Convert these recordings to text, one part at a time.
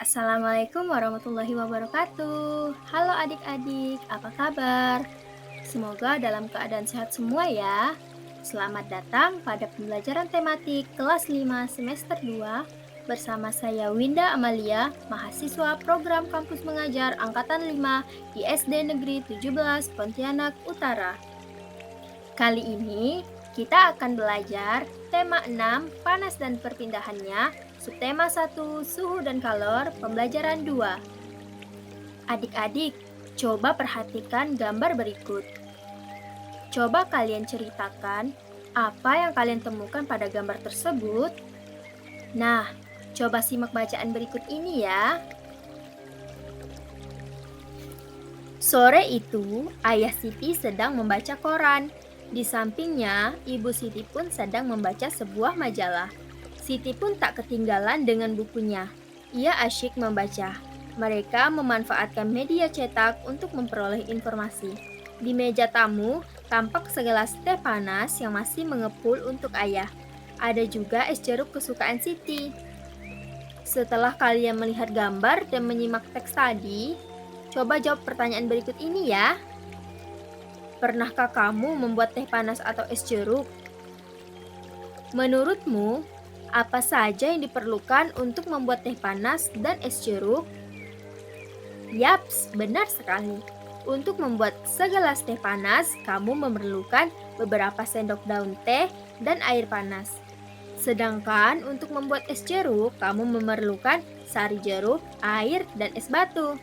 Assalamualaikum warahmatullahi wabarakatuh. Halo adik-adik, apa kabar? Semoga dalam keadaan sehat semua ya. Selamat datang pada pembelajaran tematik kelas 5 semester 2 bersama saya Winda Amalia, mahasiswa program Kampus Mengajar Angkatan 5 di SD Negeri 17 Pontianak Utara. Kali ini kita akan belajar tema 6 panas dan perpindahannya, subtema 1 suhu dan kalor, pembelajaran 2. Adik-adik, coba perhatikan gambar berikut. Coba kalian ceritakan apa yang kalian temukan pada gambar tersebut. Nah, coba simak bacaan berikut ini ya. Sore itu, ayah Siti sedang membaca koran. Di sampingnya, ibu Siti pun sedang membaca sebuah majalah. Siti pun tak ketinggalan dengan bukunya. Ia asyik membaca. Mereka memanfaatkan media cetak untuk memperoleh informasi. Di meja tamu, tampak segelas teh panas yang masih mengepul untuk ayah. Ada juga es jeruk kesukaan Siti. Setelah kalian melihat gambar dan menyimak teks tadi, coba jawab pertanyaan berikut ini ya. Pernahkah kamu membuat teh panas atau es jeruk? Menurutmu, apa saja yang diperlukan untuk membuat teh panas dan es jeruk? Yaps, benar sekali. Untuk membuat segelas teh panas, kamu memerlukan beberapa sendok daun teh dan air panas. Sedangkan untuk membuat es jeruk, kamu memerlukan sari jeruk, air, dan es batu.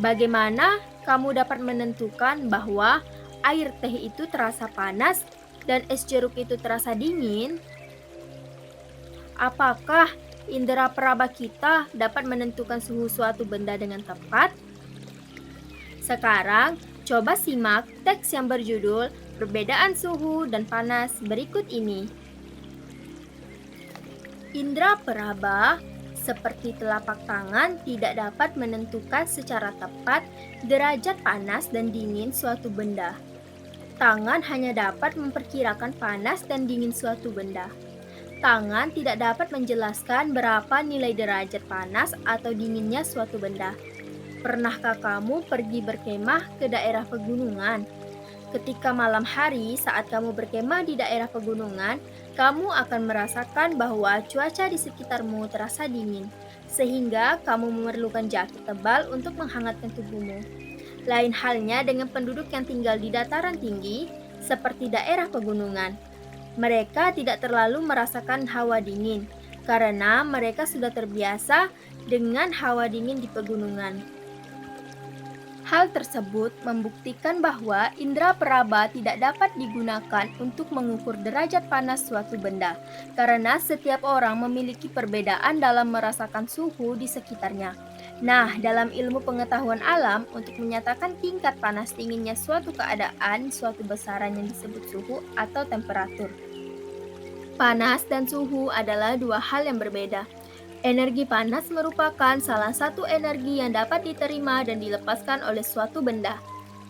Bagaimana kamu dapat menentukan bahwa air teh itu terasa panas dan es jeruk itu terasa dingin? Apakah indera peraba kita dapat menentukan suhu suatu benda dengan tepat? Sekarang, coba simak teks yang berjudul Perbedaan Suhu dan Panas berikut ini. Indera peraba seperti telapak tangan tidak dapat menentukan secara tepat derajat panas dan dingin suatu benda. Tangan hanya dapat memperkirakan panas dan dingin suatu benda. Tangan tidak dapat menjelaskan berapa nilai derajat panas atau dinginnya suatu benda. Pernahkah kamu pergi berkemah ke daerah pegunungan? Ketika malam hari saat kamu berkemah di daerah pegunungan, kamu akan merasakan bahwa cuaca di sekitarmu terasa dingin, sehingga kamu memerlukan jaket tebal untuk menghangatkan tubuhmu. Lain halnya dengan penduduk yang tinggal di dataran tinggi, seperti daerah pegunungan. Mereka tidak terlalu merasakan hawa dingin, karena mereka sudah terbiasa dengan hawa dingin di pegunungan. Hal tersebut membuktikan bahwa indera peraba tidak dapat digunakan untuk mengukur derajat panas suatu benda, karena setiap orang memiliki perbedaan dalam merasakan suhu di sekitarnya. Nah, dalam ilmu pengetahuan alam, untuk menyatakan tingkat panas dinginnya suatu keadaan, suatu besaran yang disebut suhu atau temperatur. Panas dan suhu adalah dua hal yang berbeda. Energi panas merupakan salah satu energi yang dapat diterima dan dilepaskan oleh suatu benda.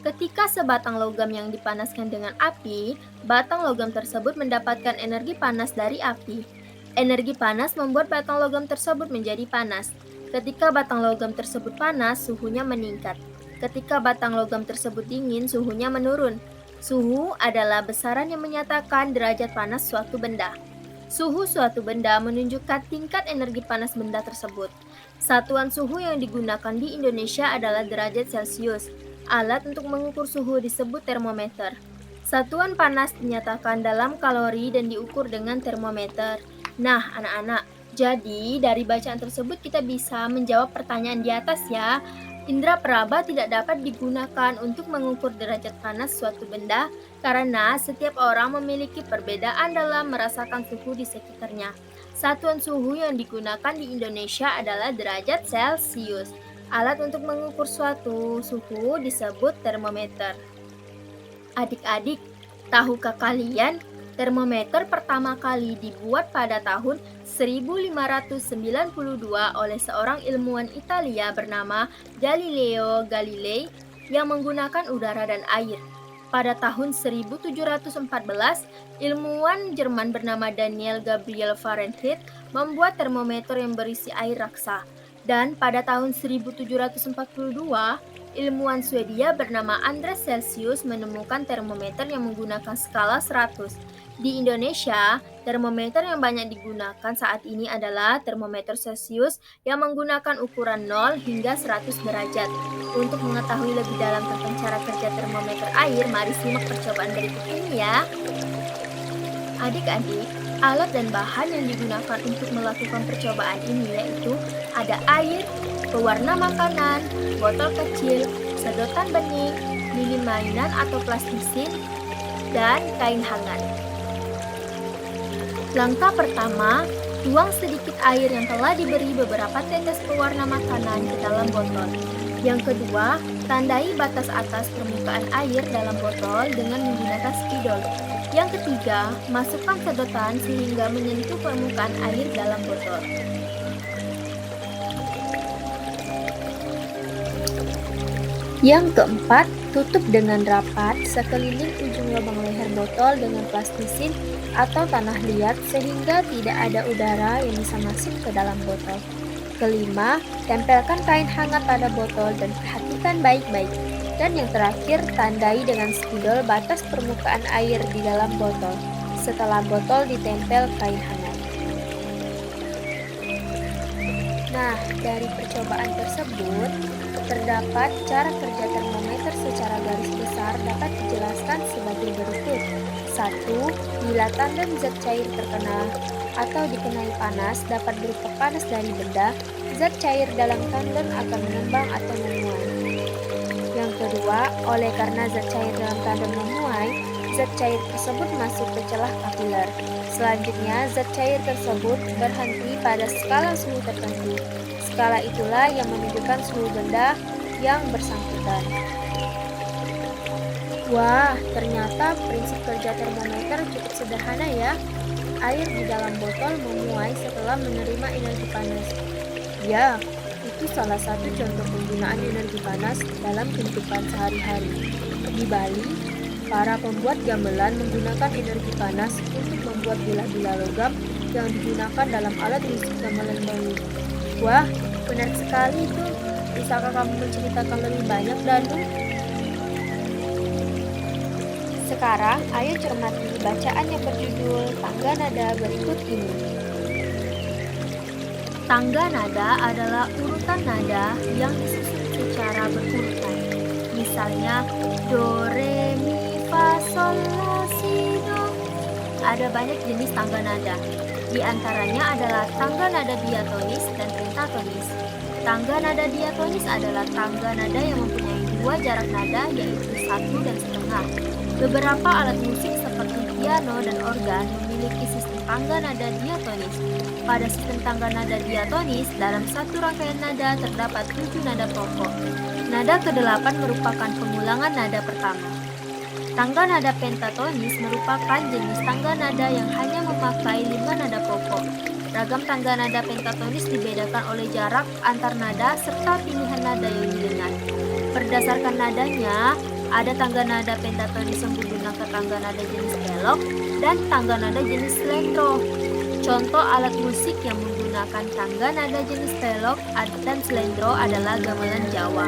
Ketika sebatang logam yang dipanaskan dengan api, batang logam tersebut mendapatkan energi panas dari api. Energi panas membuat batang logam tersebut menjadi panas. Ketika batang logam tersebut panas, suhunya meningkat. Ketika batang logam tersebut dingin, suhunya menurun. Suhu adalah besaran yang menyatakan derajat panas suatu benda. Suhu suatu benda menunjukkan tingkat energi panas benda tersebut. Satuan suhu yang digunakan di Indonesia adalah derajat Celcius. Alat untuk mengukur suhu disebut termometer. Satuan panas dinyatakan dalam kalori dan diukur dengan termometer. Nah, anak-anak, jadi dari bacaan tersebut kita bisa menjawab pertanyaan di atas ya. Indera peraba tidak dapat digunakan untuk mengukur derajat panas suatu benda karena setiap orang memiliki perbedaan dalam merasakan suhu di sekitarnya. Satuan suhu yang digunakan di Indonesia adalah derajat Celcius. Alat untuk mengukur suatu suhu disebut termometer. Adik-adik, tahukah kalian termometer pertama kali dibuat pada tahun 1592 oleh seorang ilmuwan Italia bernama Galileo Galilei yang menggunakan udara dan air. Pada tahun 1714, ilmuwan Jerman bernama Daniel Gabriel Fahrenheit membuat termometer yang berisi air raksa. Dan pada tahun 1742, ilmuwan Swedia bernama Andreas Celsius menemukan termometer yang menggunakan skala 100. Di Indonesia, termometer yang banyak digunakan saat ini adalah termometer Celsius yang menggunakan ukuran 0 hingga 100 derajat. Untuk mengetahui lebih dalam tentang cara kerja termometer air, mari simak percobaan berikut ini ya. Adik-adik, alat dan bahan yang digunakan untuk melakukan percobaan ini yaitu ada air, pewarna makanan, botol kecil, sedotan bening, lilin mainan atau plastisin, dan kain hangat. Langkah pertama, tuang sedikit air yang telah diberi beberapa tetes pewarna makanan ke dalam botol. Yang kedua, tandai batas atas permukaan air dalam botol dengan menggunakan spidol. Yang ketiga, masukkan sedotan sehingga menyentuh permukaan air dalam botol. Yang keempat, tutup dengan rapat sekeliling ujung lubang leher botol dengan plastisin atau tanah liat sehingga tidak ada udara yang bisa masuk ke dalam botol. Kelima, tempelkan kain hangat pada botol dan perhatikan baik-baik. Dan yang terakhir, tandai dengan spidol batas permukaan air di dalam botol. Setelah botol ditempel kain hangat. Nah, dari percobaan tersebut, terdapat cara kerja termometer secara garis besar dapat dijelaskan sebagai berikut. 1. Bila tanda zat cair terkena atau dikenai panas dapat berupa panas dari benda, zat cair dalam tandon akan mengembang atau memuai. Yang kedua, oleh karena zat cair dalam tandon memuai, zat cair tersebut masuk ke celah kapiler. Selanjutnya, zat cair tersebut berhenti pada skala suhu tertentu. Skala itulah yang menunjukkan suhu benda yang bersangkutan. Wah, ternyata prinsip kerja termometer cukup sederhana ya. Air di dalam botol memuai setelah menerima energi panas. Ya, itu salah satu contoh penggunaan energi panas dalam kehidupan sehari-hari. Di Bali, para pembuat gamelan menggunakan energi panas untuk membuat bilah-bilah logam yang digunakan dalam alat musik gamelan Bali. Wah, benar sekali itu. Bisakah kamu menceritakan lebih banyak, Danu? Sekarang, ayo cermati bacaan yang berjudul Tangga Nada berikut ini. Tangga nada adalah urutan nada yang disusun secara berurutan. Misalnya, do, re, mi, fa, sol, la, si, do. Ada banyak jenis tangga nada. Di antaranya adalah tangga nada diatonis dan pentatonis. Tangga nada diatonis adalah tangga nada yang mempunyai dua jarak nada, yaitu 1,5. Beberapa alat musik seperti piano dan organ memiliki sistem tangga nada diatonis. Pada sistem tangga nada diatonis, dalam satu rangkaian nada terdapat 7 nada pokok. Nada ke-8 merupakan pengulangan nada pertama. Tangga nada pentatonis merupakan jenis tangga nada yang hanya memakai 5 nada pokok. Ragam tangga nada pentatonis dibedakan oleh jarak antar nada serta pilihan nada yang didengar. Berdasarkan nadanya, ada tangga nada pentatonis yang menggunakan tangga nada jenis pelok dan tangga nada jenis slendro. Contoh alat musik yang menggunakan tangga nada jenis pelok dan slendro adalah gamelan Jawa.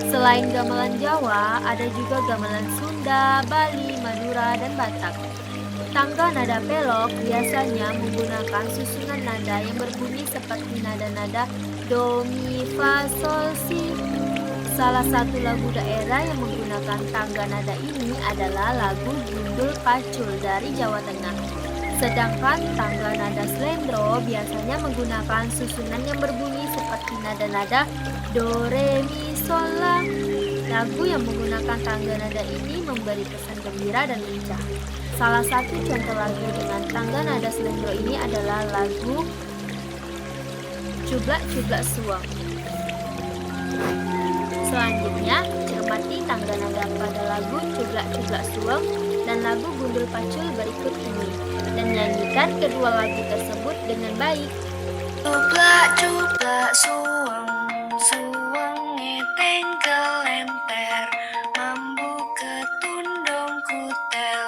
Selain gamelan Jawa, ada juga gamelan Sunda, Bali, Madura, dan Batak. Tangga nada pelok biasanya menggunakan susunan nada yang berbunyi seperti nada-nada do, mi, fa, sol, si. Salah satu lagu daerah yang menggunakan tangga nada ini adalah lagu Gundul Pacul dari Jawa Tengah. Sedangkan tangga nada slendro biasanya menggunakan susunan yang berbunyi seperti nada-nada do, re, mi, sol, la. Lagu yang menggunakan tangga nada ini memberi pesan gembira dan lincah. Salah satu contoh lagu dengan tangga nada slendro ini adalah lagu Cublak-Cublak Suweng. Selanjutnya, cermati tangga nada pada lagu Cublak-Cublak Suweng dan lagu Gundul Pacul berikut ini, dan nyanyikan kedua lagu tersebut dengan baik. Cublak-cublak suweng, suwenge tengkel emper, mambu ketundong kutel,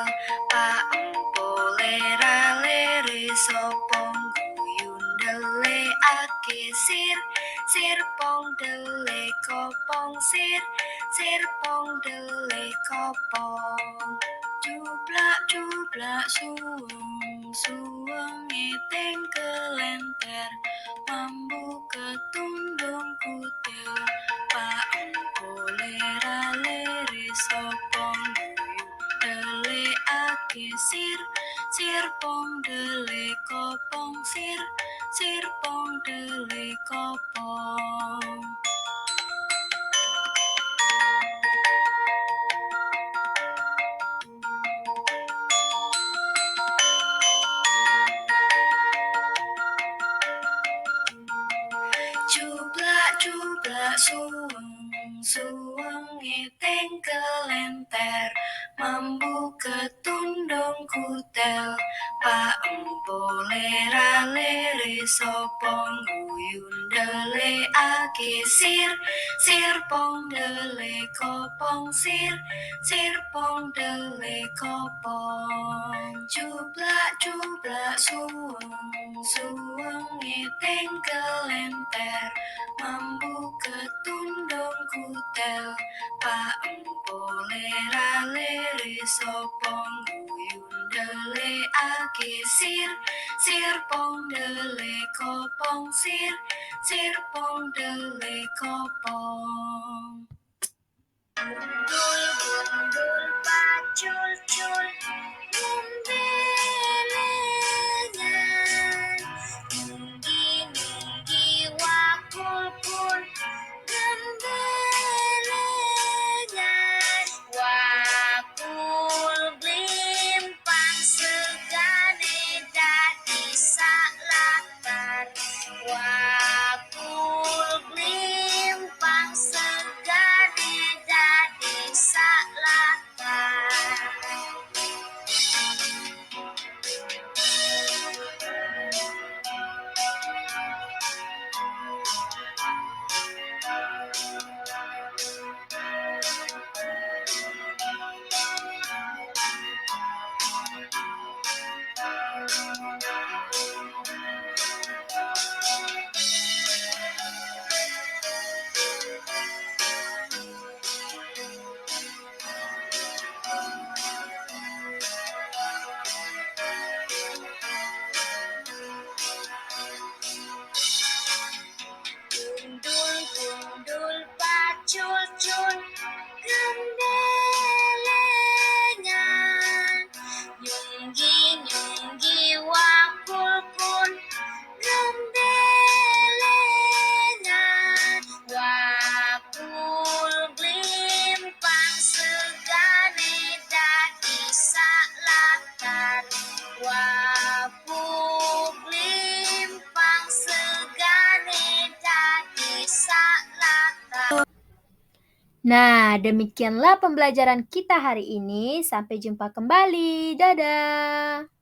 pak empo lera-lere sopong guyun dele ake sir, Sirpong dele kopong sir, sirpong dele kopong. Jublak jublak suweng, suwenge teng kelenter, mambu ketundung kutil, pak empo lera leri sopong duyu, dele ake sir, sirpong dele kopong sir, sirpong dele kopong. Jublak jublak suweng, suwenge teng kelenter, mambu ketundung kutel, pak empo lera leri sopong guyun dele ake sir, sirpong dele kopong sir, sirpong dele kopong. Jublak jublak suweng, suwenge teng kelenter, mambu ketundung kutel, pak empo lera leri sopong guyun dele ake sir, sirpong dele kopong sir, sirpong dele kopong. Gundul gundul pacul cul, gembelengan, nunggi nunggi wakul pun, gembelengan, wakul blimpang segane dadi saklakar, wakul blimpang segane dadi saklakar. Gundul gundul pacul cul, gembelengan, nyunggi nyunggi wakul pun, gembelengan, wakul blimpang segane dadi saklakar, wakul blimpang segane dadi saklakar. Nah, demikianlah pembelajaran kita hari ini. Sampai jumpa kembali. Dadah.